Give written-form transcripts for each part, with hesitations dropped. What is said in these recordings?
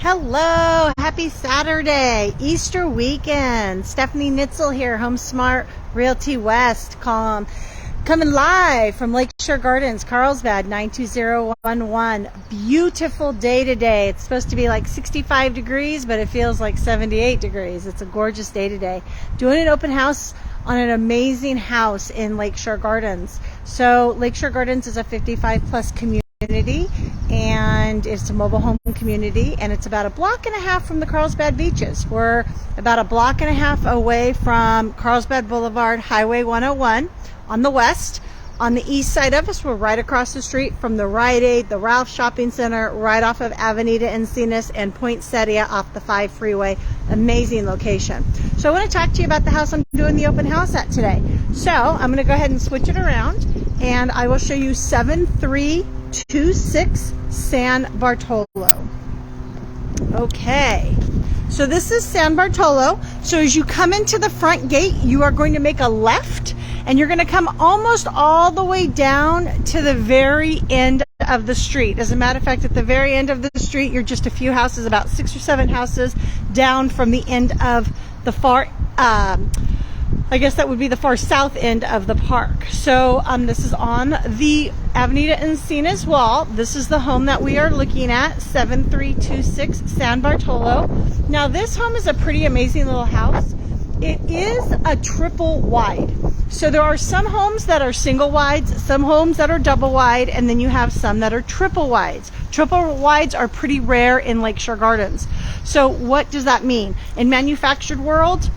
Hello, happy Saturday, Easter weekend. Stephanie Nitzel here, Home Smart Realty West, coming live from Lakeshore Gardens, Carlsbad, 92011. Beautiful day today. It's supposed to be like 65 degrees, but it feels like 78 degrees. It's a gorgeous day today. Doing an open house on an amazing house in Lakeshore Gardens. So Lakeshore Gardens is a 55 plus community, and it's a mobile home community, and it's about a block and a half from the Carlsbad beaches. We're about a block and a half away from Carlsbad Boulevard, Highway 101 on the west. On the east side of us, we're right across the street from the Rite-Aid, the Ralphs Shopping Center, right off of Avenida Encinas and Poinsettia off the 5 freeway. Amazing location. So I want to talk to you about the house I'm doing the open house at today. So I'm going to go ahead and switch it around, and I will show you 7326 San Bartolo. Okay, so this is San Bartolo. So as you come into the front gate, you are going to make a left, and you're going to come almost all the way down to the very end of the street. As a matter of fact, at the very end of the street, you're just a few houses, about 6 or 7 houses down from the end of the far, I guess that would be the far south end of the park. So this is on the Avenida Encinas wall. This is the home that we are looking at, 7326 San Bartolo. Now this home is a pretty amazing little house. It is a triple wide. So there are some homes that are single wides, some homes that are double wide, and then you have some that are triple wides. Triple wides are pretty rare in Lakeshore Gardens. So what does that mean? In manufactured world,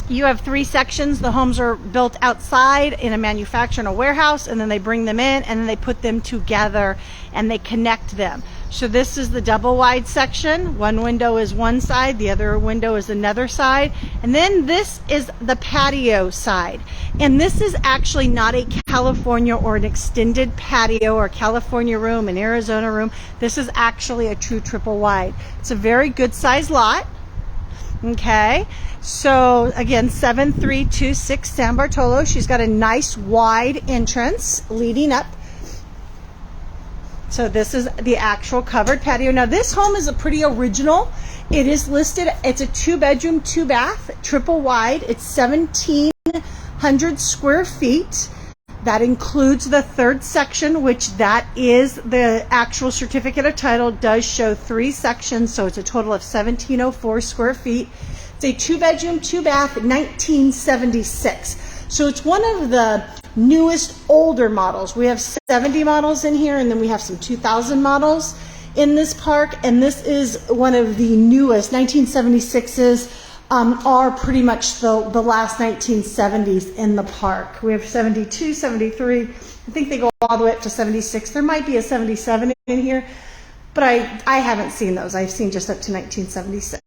you have 3 sections. The homes are built outside in a manufacturer, in a warehouse, and then they bring them in and then they put them together and they connect them. So this is the double wide section. One window is one side, the other window is another side. And then this is the patio side. And this is actually not a California or an extended patio or California room, an Arizona room. This is actually a true triple wide. It's a very good sized lot. Okay, so again, 7326 San Bartolo. She's got a nice wide entrance leading up. So this is the actual covered patio. Now this home is a pretty original. It is listed, it's a 2-bedroom, 2-bath, triple wide. It's 1,700 square feet. That includes the 3rd section, which that is the actual certificate of title, does show 3 sections, so it's a total of 1,704 square feet. It's a 2-bedroom, 2-bath, 1976. So it's one of the newest, older models. We have 70 models in here, and then we have some 2000 models in this park, and this is one of the newest. 1976s are pretty much the last 1970s in the park. We have 72, 73, I think they go all the way up to 76. There might be a 77 in here, but I haven't seen those. I've seen just up to 1976.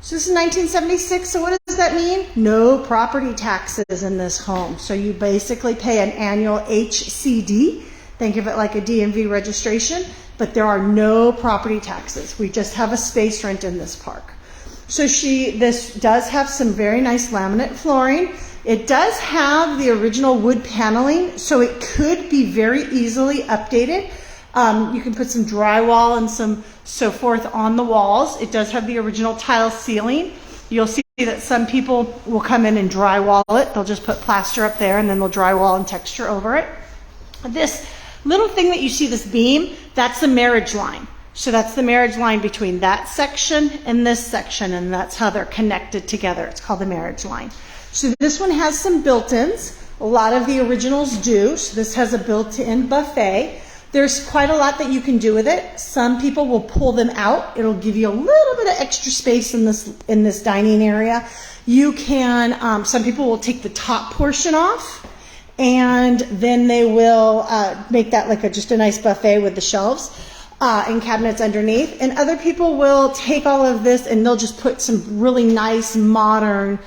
So this is 1976, so what does that mean? No property taxes in this home. So you basically pay an annual HCD, think of it like a DMV registration, but there are no property taxes. We just have a space rent in this park. So this does have some very nice laminate flooring. It does have the original wood paneling, so it could be very easily updated. You can put some drywall and some so forth on the walls. It does have the original tile ceiling. You'll see that some people will come in and drywall it. They'll just put plaster up there and then they'll drywall and texture over it. This little thing that you see, this beam, that's the marriage line. So that's the marriage line between that section and this section, and that's how they're connected together. It's called the marriage line. So this one has some built-ins. A lot of the originals do. So this has a built-in buffet. There's quite a lot that you can do with it. Some people will pull them out. It'll give you a little bit of extra space in this dining area. You can, some people will take the top portion off, and then they will make that like just a nice buffet with the shelves and cabinets underneath. And other people will take all of this and they'll just put some really nice modern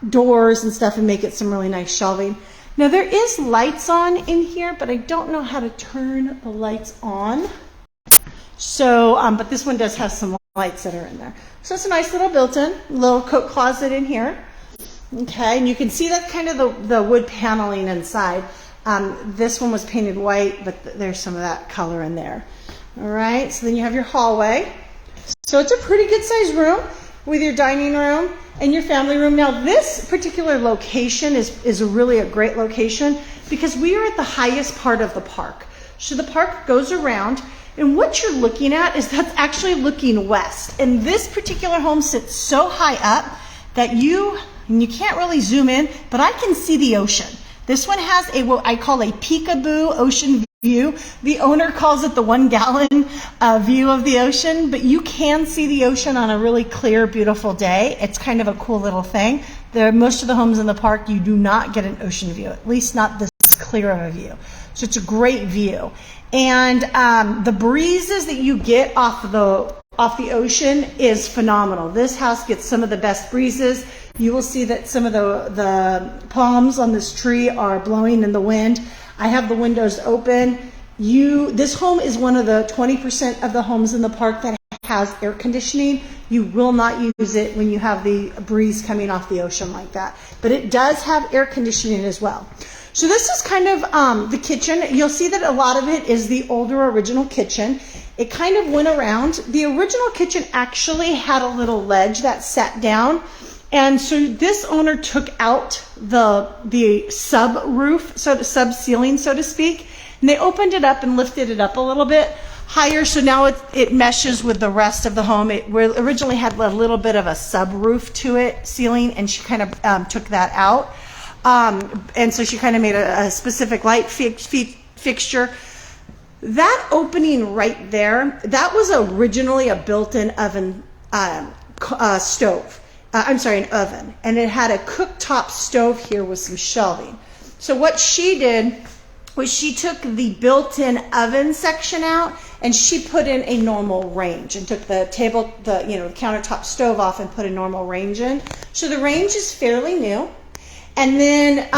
doors and stuff and make it some really nice shelving. Now there is lights on in here, but I don't know how to turn the lights on. So, but this one does have some lights that are in there. So it's a nice little built-in, little coat closet in here. Okay, and you can see that kind of the wood paneling inside. This one was painted white, but there's some of that color in there. All right, so then you have your hallway. So it's a pretty good sized room with your dining room and your family room. Now this particular location is really a great location because we are at the highest part of the park. So the park goes around, and what you're looking at is that's actually looking west. And this particular home sits so high up that you can't really zoom in, but I can see the ocean. This one has what I call a peekaboo ocean view. The owner calls it the 1 gallon view of the ocean, but you can see the ocean on a really clear, beautiful day. It's kind of a cool little thing. Most of the homes in the park, you do not get an ocean view, at least not this clear of a view. So it's a great view. And the breezes that you get off the ocean is phenomenal. This house gets some of the best breezes. You will see that some of the palms on this tree are blowing in the wind. I have the windows open. This home is one of the 20% of the homes in the park that has air conditioning. You will not use it when you have the breeze coming off the ocean like that. But it does have air conditioning as well. So this is kind of the kitchen. You'll see that a lot of it is the older original kitchen. It kind of went around. The original kitchen actually had a little ledge that sat down. And so this owner took out the sub roof, sub ceiling, so to speak, and they opened it up and lifted it up a little bit higher. So now it meshes with the rest of the home. It originally had a little bit of a sub roof to it, ceiling, and she kind of took that out. And so she kind of made a specific light fixture. That opening right there, that was originally a built-in oven stove. An oven. And it had a cooktop stove here with some shelving. So what she did was she took the built-in oven section out and she put in a normal range and took the countertop stove off and put a normal range in. So the range is fairly new. And then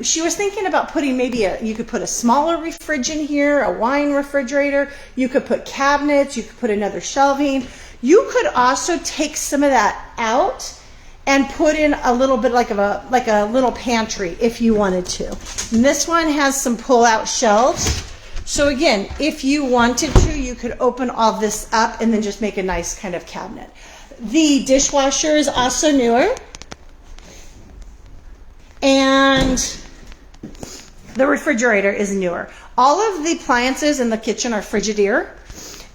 she was thinking about putting you could put a smaller fridge in here, a wine refrigerator. You could put cabinets. You could put another shelving. You could also take some of that out and put in a little bit like a little pantry if you wanted to. And this one has some pull-out shelves. So again, if you wanted to, you could open all this up and then just make a nice kind of cabinet. The dishwasher is also newer. And the refrigerator is newer. All of the appliances in the kitchen are Frigidaire.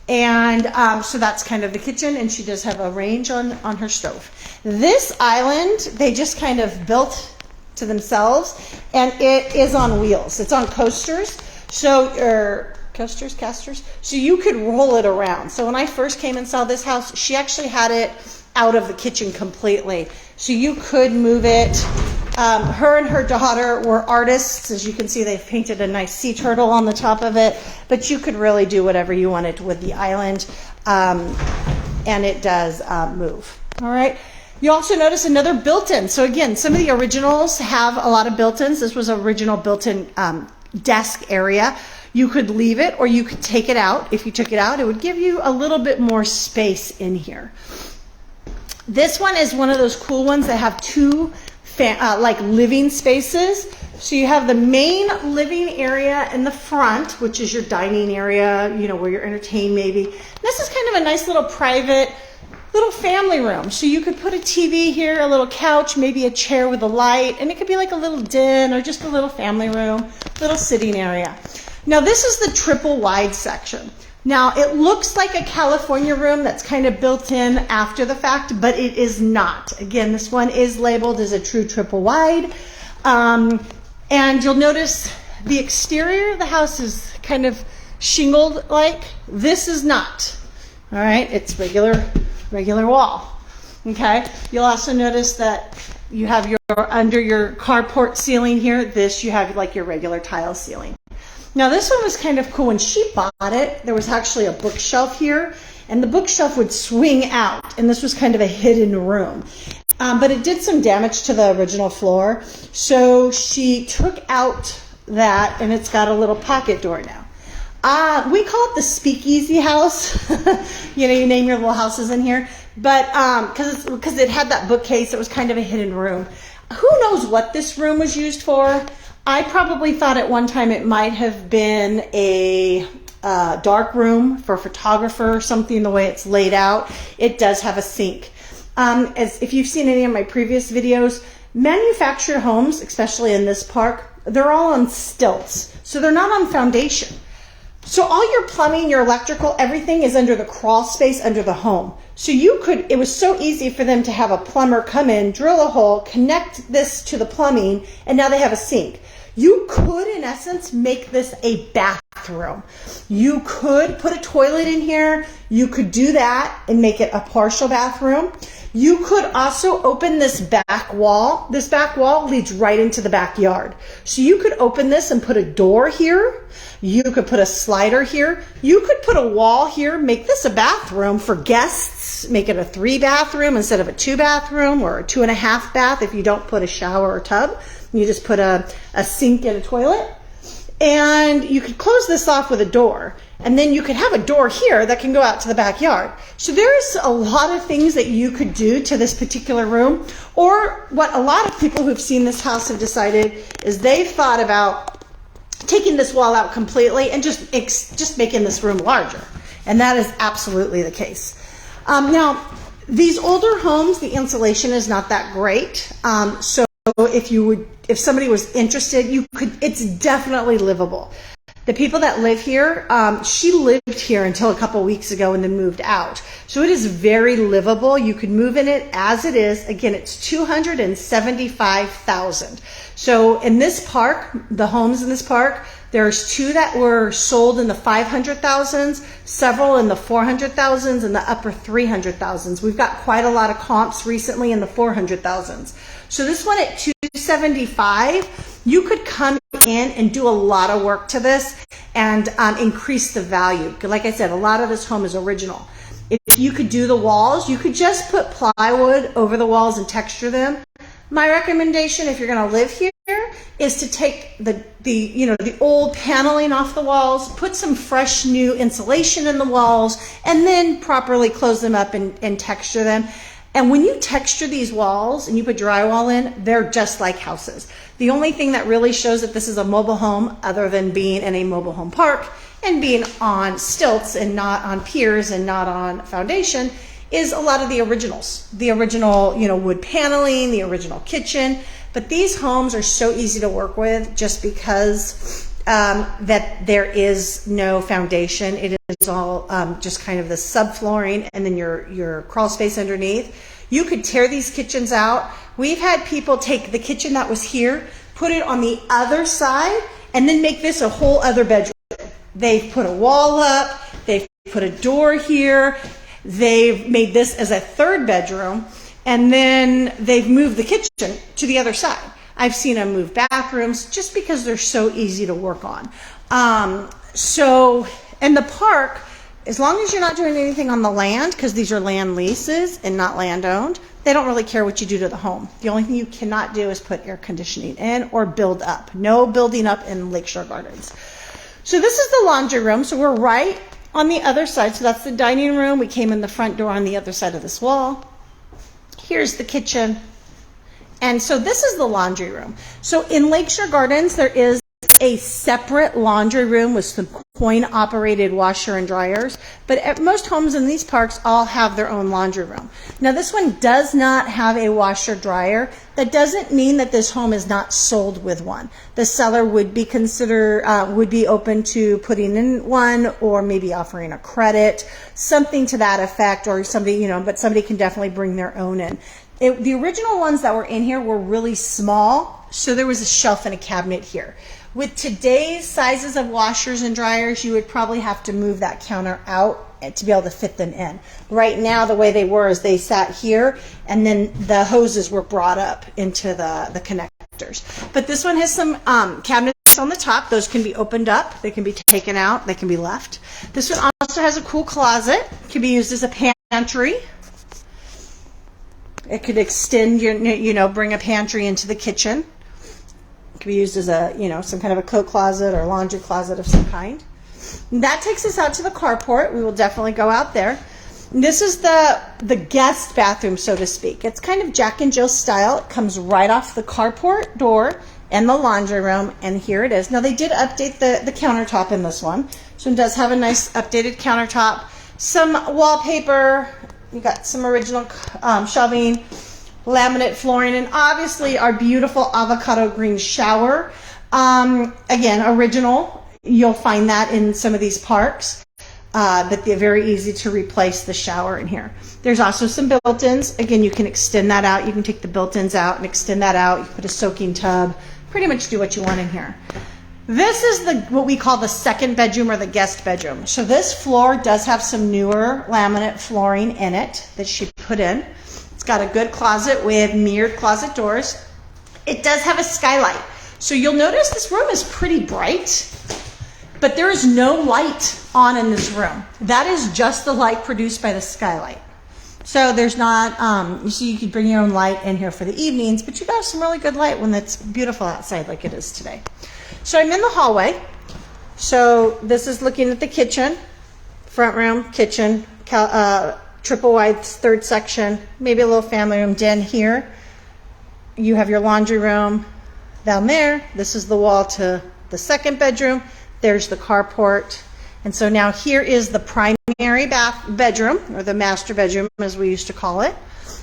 And so that's kind of the kitchen, and she does have a range on her stove. This island, they just kind of built to themselves, and it is on wheels. It's on coasters. Casters. So you could roll it around. So when I first came and saw this house, she actually had it out of the kitchen completely. So you could move it. Her and her daughter were artists. As you can see, they've painted a nice sea turtle on the top of it. But you could really do whatever you wanted with the island. And it does move. All right. You also notice another built-in. So again, some of the originals have a lot of built-ins. This was original built-in desk area. You could leave it or you could take it out. If you took it out, it would give you a little bit more space in here. This one is one of those cool ones that have two living spaces. So you have the main living area in the front, which is your dining area, where you're entertained maybe. And this is kind of a nice little private little family room. So you could put a TV here, a little couch, maybe a chair with a light, and it could be like a little den or just a little family room, little sitting area. Now this is the triple wide section. Now, it looks like a California room that's kind of built in after the fact, but it is not. Again, this one is labeled as a true triple wide. And you'll notice the exterior of the house is kind of shingled like. This is not. All right, it's regular wall. Okay, you'll also notice that you have under your carport ceiling here, you have like your regular tile ceiling. Now this one was kind of cool. When she bought it, there was actually a bookshelf here, and the bookshelf would swing out, and this was kind of a hidden room. But it did some damage to the original floor, so she took out that, and it's got a little pocket door now. We call it the speakeasy house. You name your little houses in here, but because it had that bookcase, it was kind of a hidden room. Who knows what this room was used for? I probably thought at one time it might have been dark room for a photographer or something, the way it's laid out. It does have a sink. As if you've seen any of my previous videos, manufactured homes, especially in this park, they're all on stilts. So they're not on foundation. So all your plumbing, your electrical, everything is under the crawl space under the home. So it was so easy for them to have a plumber come in, drill a hole, connect this to the plumbing, and now they have a sink. You could, in essence, make this a bathroom. You could put a toilet in here. You could do that and make it a partial bathroom. You could also open this back wall. This back wall leads right into the backyard. So you could open this and put a door here. You could put a slider here. You could put a wall here, make this a bathroom for guests, make it a 3-bathroom instead of a 2-bathroom or a 2.5 bath if you don't put a shower or tub. You just put a sink and a toilet. And you could close this off with a door. And then you could have a door here that can go out to the backyard. So there's a lot of things that you could do to this particular room. Or what a lot of people who've seen this house have decided is they've thought about taking this wall out completely and just making this room larger. And that is absolutely the case. Now, these older homes, the insulation is not that great. So if somebody was interested, it's definitely livable. The people that live here, she lived here until a couple weeks ago and then moved out. So it is very livable. You could move in it as it is. Again, it's $275,000. So in this park, the homes in this park, there's 2 that were sold in the 500,000s, several in the 400,000s, and the upper 300,000s. We've got quite a lot of comps recently in the 400,000s. So this one at 275, you could come in and do a lot of work to this and increase the value. Like I said, a lot of this home is original. If you could do the walls, you could just put plywood over the walls and texture them. My recommendation, if you're going to live here, is to take the old paneling off the walls, put some fresh new insulation in the walls, and then properly close them up and texture them. And when you texture these walls and you put drywall in, they're just like houses. The only thing that really shows that this is a mobile home, other than being in a mobile home park and being on stilts and not on piers and not on foundation, is a lot of the originals. The original, wood paneling, the original kitchen. But these homes are so easy to work with just because that there is no foundation. It is all just kind of the subflooring and then your crawl space underneath. You could tear these kitchens out. We've had people take the kitchen that was here, put it on the other side, and then make this a whole other bedroom. They've put a wall up, they've put a door here, they've made this as a 3rd bedroom, and then they've moved the kitchen to the other side. I've seen them move bathrooms just because they're so easy to work on. In the park, as long as you're not doing anything on the land, because these are land leases and not land owned, they don't really care what you do to the home. The only thing you cannot do is put air conditioning in or build up. No building up in Lakeshore Gardens. So this is the laundry room. So we're right on the other side. So that's the dining room. We came in the front door on the other side of this wall. Here's the kitchen. And so this is the laundry room. So in Lakeshore Gardens, there is a separate laundry room with some coin-operated washer and dryers. But at most homes in these parks all have their own laundry room. Now this one does not have a washer dryer. That doesn't mean that this home is not sold with one. The seller would be open to putting in one, or maybe offering a credit, something to that effect, or somebody, but somebody can definitely bring their own in. The original ones that were in here were really small, so there was a shelf and a cabinet here. With today's sizes of washers and dryers, you would probably have to move that counter out to be able to fit them in. Right now, the way they were is they sat here, and then the hoses were brought up into the connectors. But this one has some cabinets on the top. Those can be opened up. They can be taken out. They can be left. This one also has a cool closet. It can be used as a pantry. It could extend bring a pantry into the kitchen. It could be used as a, some kind of a coat closet or laundry closet of some kind. And that takes us out to the carport. We will definitely go out there. And this is the guest bathroom, so to speak. It's kind of Jack and Jill style. It comes right off the carport door and the laundry room, and here it is. Now they did update the countertop in this one. So it does have a nice updated countertop, some wallpaper. You got some original shelving, laminate flooring, and obviously our beautiful avocado green shower. Again, original. You'll find that in some of these parks, but they're very easy to replace the shower in here. There's also some built-ins. Again, you can extend that out. You can take the built-ins out and extend that out. You can put a soaking tub. Pretty much do what you want in here. This is what we call the second bedroom or the guest bedroom. So this floor does have some newer laminate flooring in it that she put in. It's got a good closet with mirrored closet doors. It does have a skylight. So you'll notice this room is pretty bright, but there is no light on in this room. That is just the light produced by the skylight. So there's not, you see, you could bring your own light in here for the evenings, but you got some really good light when it's beautiful outside like it is today. So I'm in the hallway. So this is looking at the kitchen, front room, kitchen, triple wide third section, maybe a little family room den here. You have your laundry room down there. This is the wall to the second bedroom. There's the carport. And so now here is the primary bedroom, or the master bedroom as we used to call it.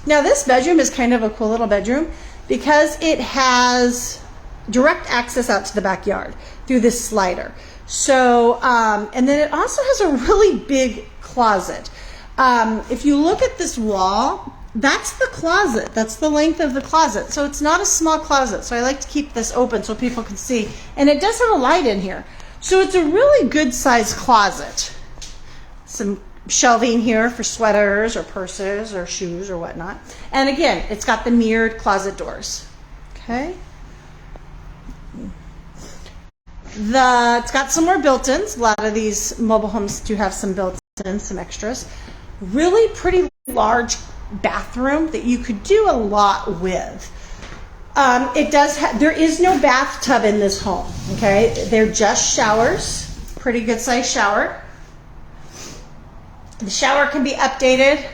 Now this bedroom is kind of a cool little bedroom because it has direct access out to the backyard through this slider. So, and then it also has a really big closet. If you look at this wall, that's the closet. That's the length of the closet. So it's not a small closet. So I like to keep this open so people can see. And it does have a light in here. So it's a really good sized closet. Some shelving here for sweaters or purses or shoes or whatnot. And again, it's got the mirrored closet doors. Okay. It's got some more built-ins. A lot of these mobile homes do have some built-ins, some extras. Really pretty large bathroom that you could do a lot with. There is no bathtub in this home, okay? They're just showers, pretty good sized shower. The shower can be updated.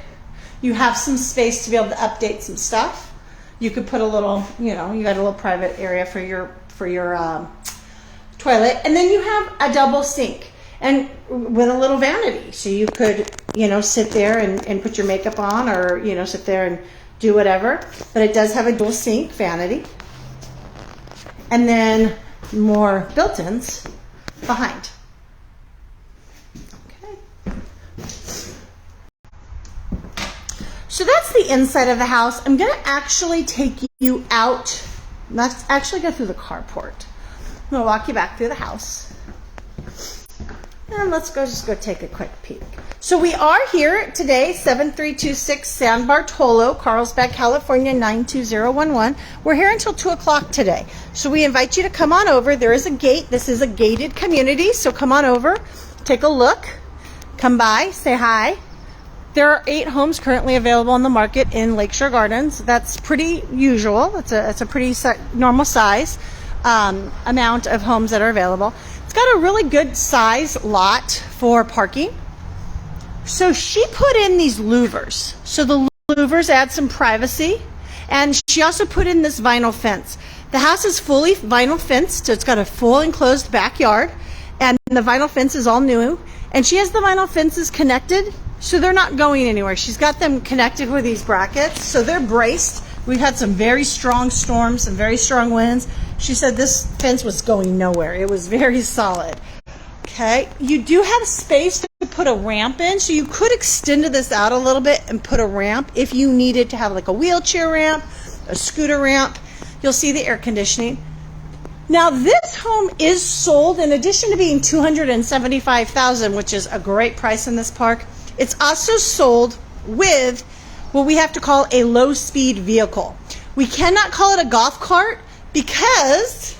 You have some space to be able to update some stuff. You could put a little, you got a little private area for your toilet. And then you have a double sink and with a little vanity. So you could, sit there and put your makeup on or, sit there and do whatever. But it does have a dual sink vanity. And then more built-ins behind. Okay. So that's the inside of the house. I'm going to actually take you out. Let's actually go through the carport. I'm going to walk you back through the house. And let's just go take a quick peek. So we are here today, 7326 San Bartolo, Carlsbad, California, 92011. We're here until 2 o'clock today. So we invite you to come on over. There is a gate. This is a gated community. So come on over, take a look, come by, say hi. There are 8 homes currently available on the market in Lakeshore Gardens. That's pretty usual. It's a pretty normal size amount of homes that are available. It's got a really good size lot for parking. So she put in these louvers. So the louvers add some privacy. And she also put in this vinyl fence. The house is fully vinyl fenced, so it's got a full enclosed backyard. And the vinyl fence is all new. And she has the vinyl fences connected, so they're not going anywhere. She's got them connected with these brackets, so they're braced. We've had some very strong storms, some very strong winds. She said this fence was going nowhere. It was very solid. Okay, you do have space to put a ramp in, so you could extend this out a little bit and put a ramp if you needed to have like a wheelchair ramp, a scooter ramp. You'll see the air conditioning. Now this home is sold, in addition to being $275,000, which is a great price in this park. It's also sold with what we have to call a low-speed vehicle. We cannot call it a golf cart because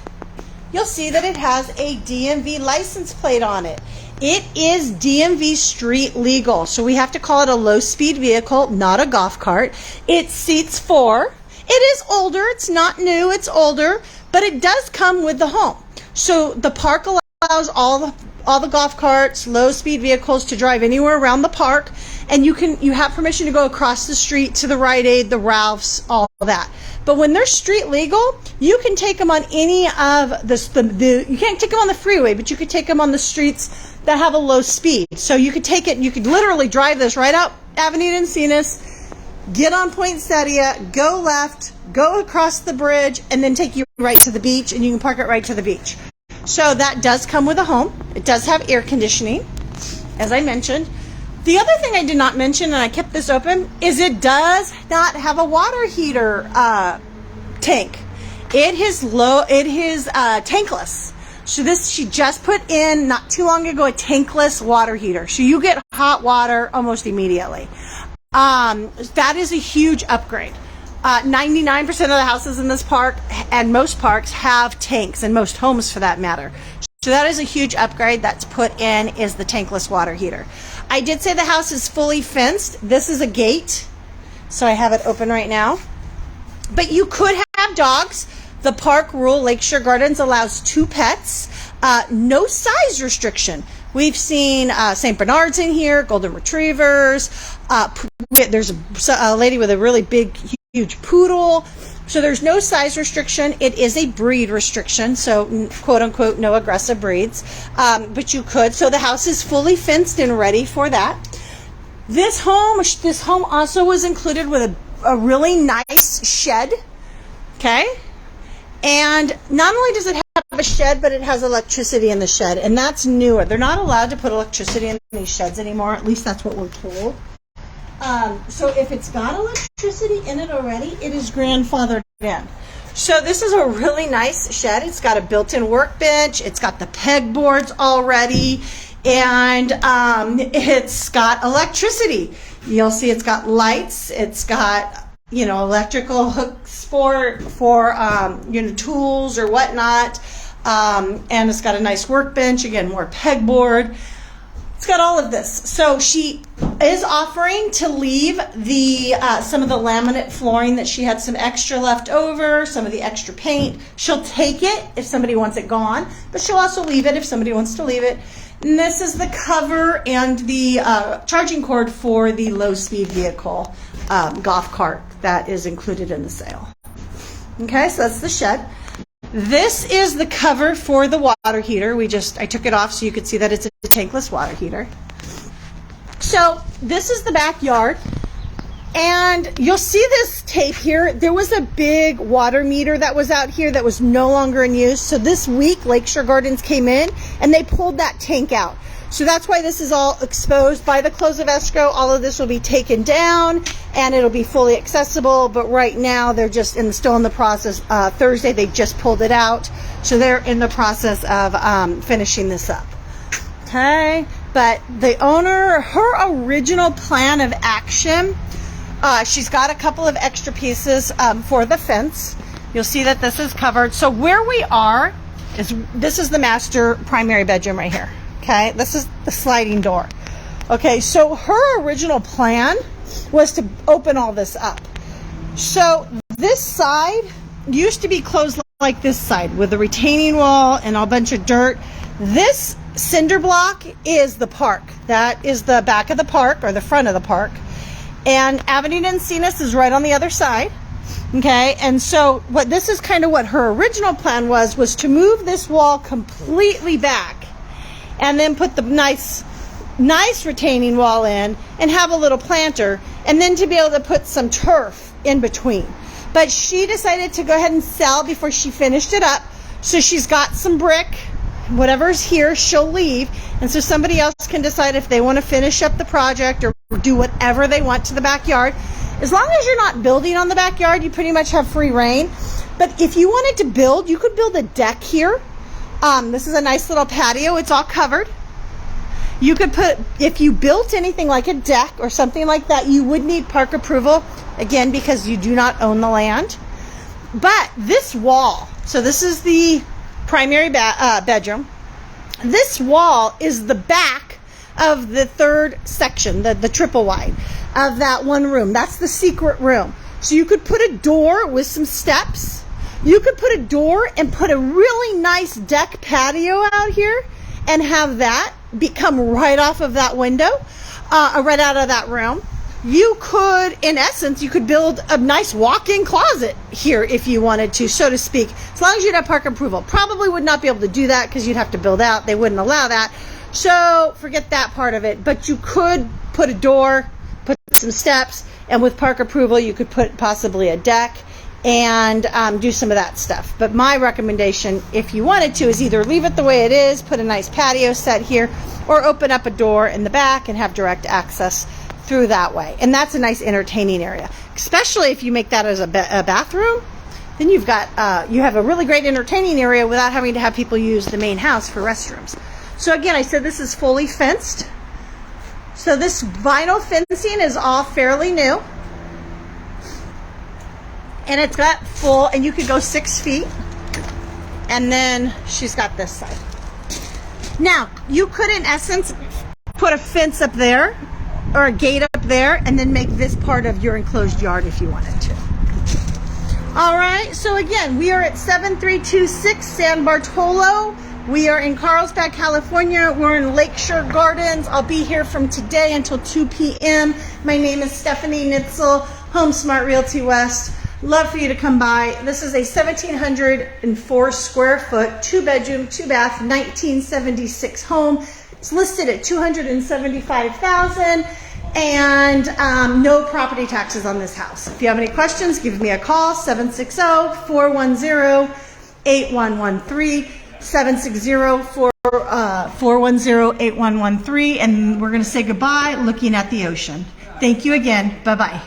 you'll see that it has a DMV license plate on it. It is DMV street legal, so we have to call it a low-speed vehicle, not a golf cart. It seats 4. It is older. It's not new. It's older, but it does come with the home. So the park allows all the golf carts, low-speed vehicles to drive anywhere around the park, and you have permission to go across the street to the Rite-Aid, the Ralphs, all that. But when they're street legal, you can take them on any of you can't take them on the freeway, but you could take them on the streets that have a low speed. So you could take it, you could literally drive this right up Avenida Encinas, get on Poinsettia, go left, go across the bridge, and then take you right to the beach, and you can park it right to the beach. So that does come with a home. It does have air conditioning, as I mentioned. The other thing I did not mention, and I kept this open, is it does not have a water heater tank. It is tankless. So this, she just put in not too long ago, a tankless water heater. So you get hot water almost immediately. That is a huge upgrade. 99% of the houses in this park and most parks have tanks, and most homes for that matter. So that is a huge upgrade that's put in, is the tankless water heater. I did say the house is fully fenced. This is a gate, so I have it open right now. But you could have dogs. The park rule, Lakeshore Gardens, allows 2 pets. No size restriction. We've seen St. Bernards in here, golden retrievers. There's a lady with a really big, huge poodle. So there's no size restriction. It is a breed restriction, so quote unquote no aggressive breeds. But you could. So the house is fully fenced and ready for that. This home also was included with a really nice shed. Okay. And not only does it have a shed, but it has electricity in the shed, and that's newer. They're not allowed to put electricity in these sheds anymore. At least that's what we're told. So if it's got electricity in it already, it is grandfathered in. So this is a really nice shed. It's got a built-in workbench. It's got the pegboards already, and it's got electricity. You'll see it's got lights. It's got electrical hooks for tools or whatnot, and it's got a nice workbench. Again, more pegboard. It's got all of this. So she is offering to leave the some of the laminate flooring that she had some extra left over, some of the extra paint. She'll take it if somebody wants it gone, but she'll also leave it if somebody wants to leave it. And this is the cover and the charging cord for the low-speed vehicle golf cart that is included in the sale. Okay, so that's the shed. This is the cover for the water heater. I took it off so you could see that it's a tankless water heater. So this is the backyard, and you'll see this tape here. There was a big water meter that was out here that was no longer in use. So this week, Lakeshore Gardens came in and they pulled that tank out. So that's why this is all exposed. By the close of escrow, all of this will be taken down and it'll be fully accessible. But right now, they're just still in the process. Thursday, they just pulled it out. So they're in the process of finishing this up. Okay. But the owner, her original plan of action, she's got a couple of extra pieces for the fence. You'll see that this is covered. So where we are this is the master primary bedroom right here. Okay, this is the sliding door. Okay, so her original plan was to open all this up. So this side used to be closed like this side with a retaining wall and a bunch of dirt. This cinder block is the park. That is the back of the park, or the front of the park. And Avenida Encinas is right on the other side. Okay, and so this is kind of what her original plan was to move this wall completely back and then put the nice retaining wall in and have a little planter, and then to be able to put some turf in between. But she decided to go ahead and sell before she finished it up. So she's got some brick. Whatever's here, she'll leave. And so somebody else can decide if they want to finish up the project or do whatever they want to the backyard. As long as you're not building on the backyard, you pretty much have free reign. But if you wanted to build, you could build a deck here. This is a nice little patio. It's all covered. You could if you built anything like a deck or something like that, you would need park approval, again, because you do not own the land. But this wall, so this is the primary bedroom. This wall is the back of the third section, the triple wide of that one room. That's the secret room. So you could put a door with some steps. You could put a door and put a really nice deck patio out here and have that become right off of that window, right out of that room. You could, in essence, you could build a nice walk-in closet here if you wanted to, so to speak, as long as you'd have park approval. Probably would not be able to do that because you'd have to build out. They wouldn't allow that. So forget that part of it, but you could put a door, put some steps, and with park approval, you could put possibly a deck and do some of that stuff. But my recommendation, if you wanted to, is either leave it the way it is, put a nice patio set here, or open up a door in the back and have direct access through that way. And that's a nice entertaining area, especially if you make that as a bathroom. Then you've got you have a really great entertaining area without having to have people use the main house for restrooms. So again, I said this is fully fenced. So this vinyl fencing is all fairly new. And it's got full, and you could go 6 feet. And then she's got this side. Now, you could in essence put a fence up there or a gate up there and then make this part of your enclosed yard if you wanted to. All right, so again, we are at 7326 San Bartolo. We are in Carlsbad, California. We're in Lakeshore Gardens. I'll be here from today until 2 p.m. My name is Stephanie Nitzel, Home Smart Realty West. Love for you to come by. This is a 1,704 square foot, 2-bedroom, 2-bath, 1976 home. It's listed at $275,000 and no property taxes on this house. If you have any questions, give me a call, 760-410-8113, 760-410-8113, and we're going to say goodbye looking at the ocean. Thank you again. Bye-bye.